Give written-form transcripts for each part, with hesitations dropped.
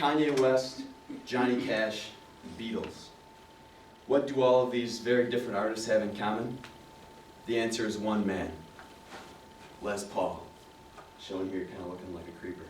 Kanye West, Johnny Cash, Beatles. What do all of these very different artists have in common? The answer is one man, Les Paul, shown here kind of looking like a creeper.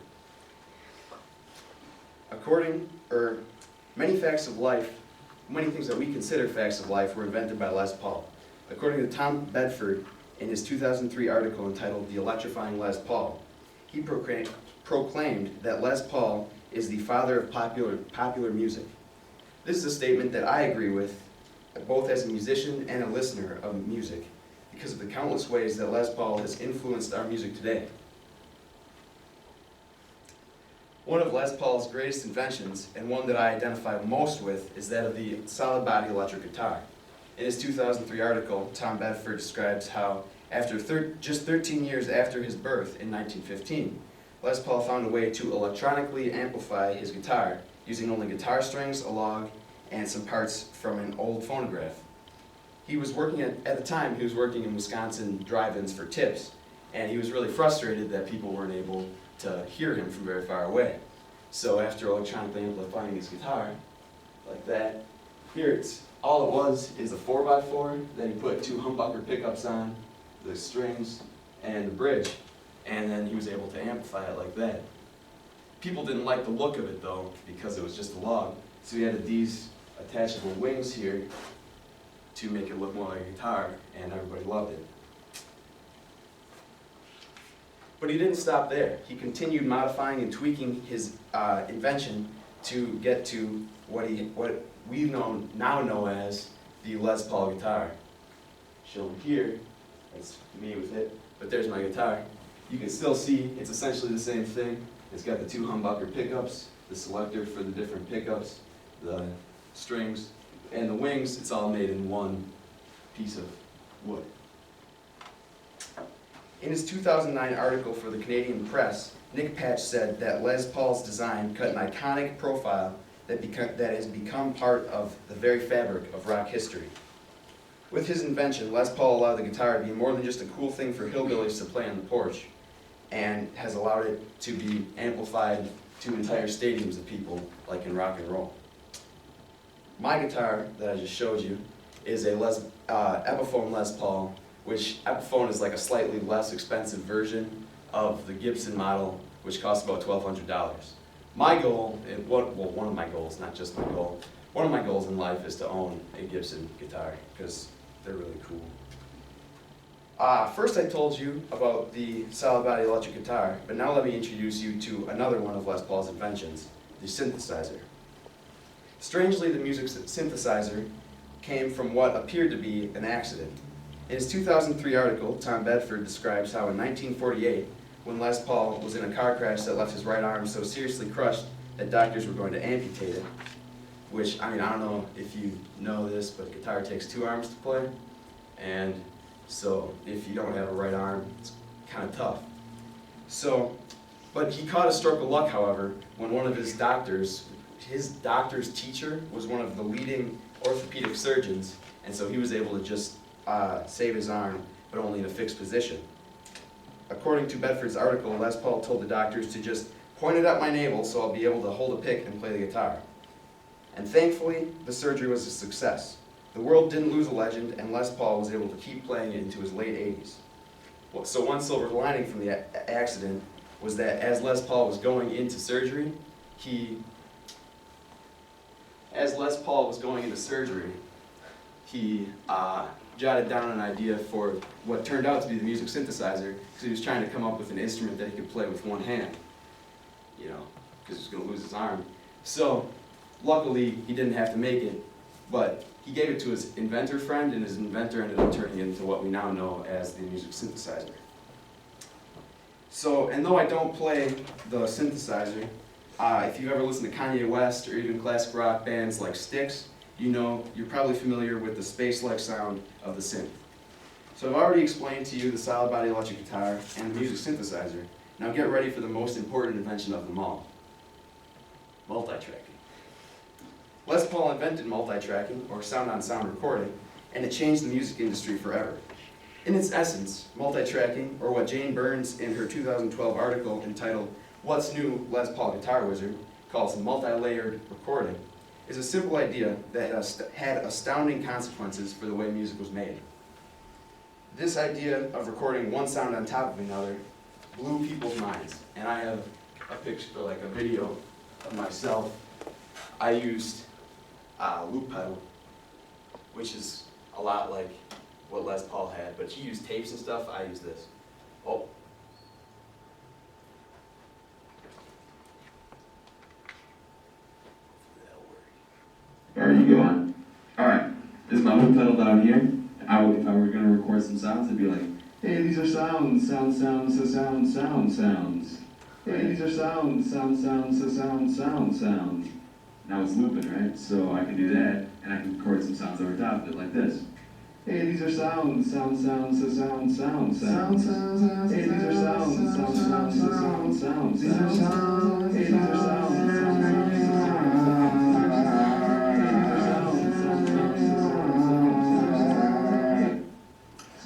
Many things that we consider facts of life were invented by Les Paul. According to Tom Bedford, in his 2003 article entitled "The Electrifying Les Paul," he proclaimed that Les Paul is the father of popular music. This is a statement that I agree with, both as a musician and a listener of music, because of the countless ways that Les Paul has influenced our music today. One of Les Paul's greatest inventions, and one that I identify most with, is that of the solid body electric guitar. In his 2003 article, Tom Bedford describes how, after just 13 years after his birth in 1915, Les Paul found a way to electronically amplify his guitar using only guitar strings, a log, and some parts from an old phonograph. He was working at the time, he was working in Wisconsin drive-ins for tips, and he was really frustrated that people weren't able to hear him from very far away. So after electronically amplifying his guitar, like that, here all it was is a 4x4 that he put two humbucker pickups on, the strings, and the bridge, and then he was able to amplify it like that. People didn't like the look of it though, because it was just a log, so he added these attachable wings here to make it look more like a guitar, and everybody loved it. But he didn't stop there. He continued modifying and tweaking his invention to get to what we now know as the Les Paul guitar. Shown here, that's me with it, but there's my guitar. You can still see it's essentially the same thing. It's got the two humbucker pickups, the selector for the different pickups, the strings, and the wings. It's all made in one piece of wood. In his 2009 article for the Canadian Press, Nick Patch said that Les Paul's design cut an iconic profile that has become part of the very fabric of rock history. With his invention, Les Paul allowed the guitar to be more than just a cool thing for hillbillies to play on the porch, and has allowed it to be amplified to entire stadiums of people, like in rock and roll. My guitar that I just showed you is a Epiphone Les Paul, which Epiphone is like a slightly less expensive version of the Gibson model, which costs about $1,200. My goal, one of my goals, not just my goal, one of my goals in life is to own a Gibson guitar, because they're really cool. First I told you about the solid body electric guitar, but now let me introduce you to another one of Les Paul's inventions, the synthesizer. Strangely, the music synthesizer came from what appeared to be an accident. In his 2003 article, Tom Bedford describes how in 1948, when Les Paul was in a car crash that left his right arm so seriously crushed that doctors were going to amputate it, which, I don't know if you know this, but a guitar takes two arms to play, and so if you don't have a right arm, it's kind of tough. But he caught a stroke of luck, however, when one of his doctor's teacher was one of the leading orthopedic surgeons, and so he was able to just save his arm, but only in a fixed position. According to Bedford's article, Les Paul told the doctors to just point it at my navel so I'll be able to hold a pick and play the guitar. And thankfully, the surgery was a success. The world didn't lose a legend, and Les Paul was able to keep playing it into his late 80s. So one silver lining from the accident was that as Les Paul was going into surgery, he jotted down an idea for what turned out to be the music synthesizer, because he was trying to come up with an instrument that he could play with one hand, because he was going to lose his arm. So, luckily, he didn't have to make it, but he gave it to his inventor friend, and his inventor ended up turning it into what we now know as the music synthesizer. So, and though I don't play the synthesizer, if you've ever listened to Kanye West or even classic rock bands like Styx, you're probably familiar with the space-like sound of the synth. So I've already explained to you the solid body electric guitar and the music synthesizer. Now get ready for the most important invention of them all, multi-tracking. Les Paul invented multi-tracking, or sound-on-sound recording, and it changed the music industry forever. In its essence, multi-tracking, or what Jane Burns in her 2012 article entitled "What's New, Les Paul Guitar Wizard," called multi-layered recording, is a simple idea that had astounding consequences for the way music was made. This idea of recording one sound on top of another blew people's minds, and I have a picture, like a video of myself. I used a loop pedal, which is a lot like what Les Paul had, but he used tapes and stuff. I use this. Oh. There you go. Alright, this is my loop pedal down here. If I were going to record some sounds, it'd be like, hey, these are sounds. Hey, these are sounds. Now it's looping, right? So I can do that, and I can record some sounds over top of it, like this. Hey, these are sounds. Hey, these are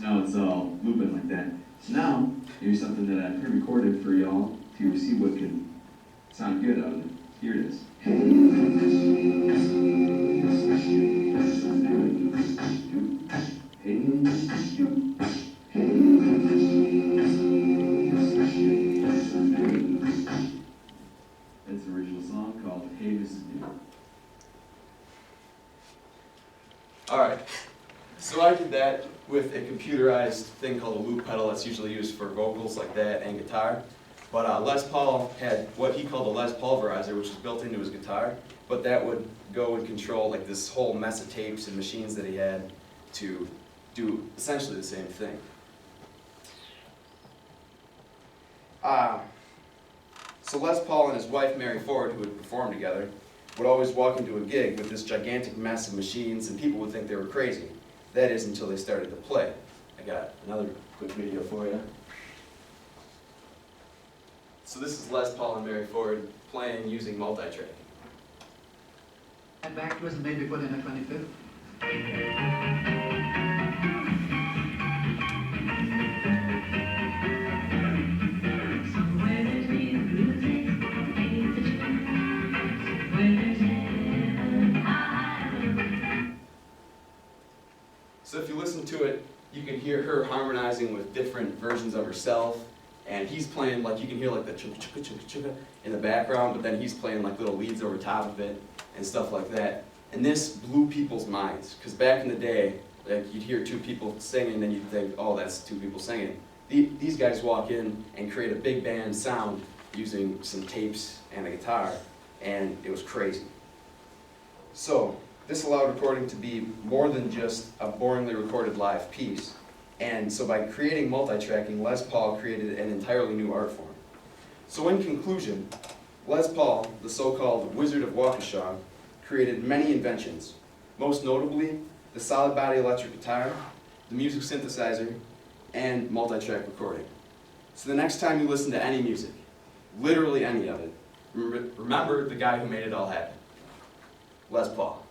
Now it's all looping like that. So now, here's something that I pre-recorded for y'all to see what can sound good out of it. Here it is. That's an original song called Hey, This Is New. Alright, so I did that with a computerized thing called a loop pedal that's usually used for vocals like that and guitar. But Les Paul had what he called a Les Pulverizer, which was built into his guitar, but that would go and control like this whole mess of tapes and machines that he had to do essentially the same thing. So Les Paul and his wife Mary Ford, who would perform together, would always walk into a gig with this gigantic mess of machines, and people would think they were crazy. That is until they started to play. I got another quick video for you. So this is Les Paul and Mary Ford playing using multi-track. And back was maybe put in a 25th. So if you listen to it, you can hear her harmonizing with different versions of herself, and he's playing like, you can hear like the chugga chugga chugga chugga in the background, but then he's playing like little leads over top of it and stuff like that. And this blew people's minds, because back in the day, like you'd hear two people singing, and then you'd think, oh, that's two people singing. These guys walk in and create a big band sound using some tapes and a guitar, and it was crazy. So this allowed recording to be more than just a boringly recorded live piece. And so by creating multi-tracking, Les Paul created an entirely new art form. So in conclusion, Les Paul, the so-called Wizard of Waukesha, created many inventions, most notably the solid body electric guitar, the music synthesizer, and multi-track recording. So the next time you listen to any music, literally any of it, remember the guy who made it all happen, Les Paul.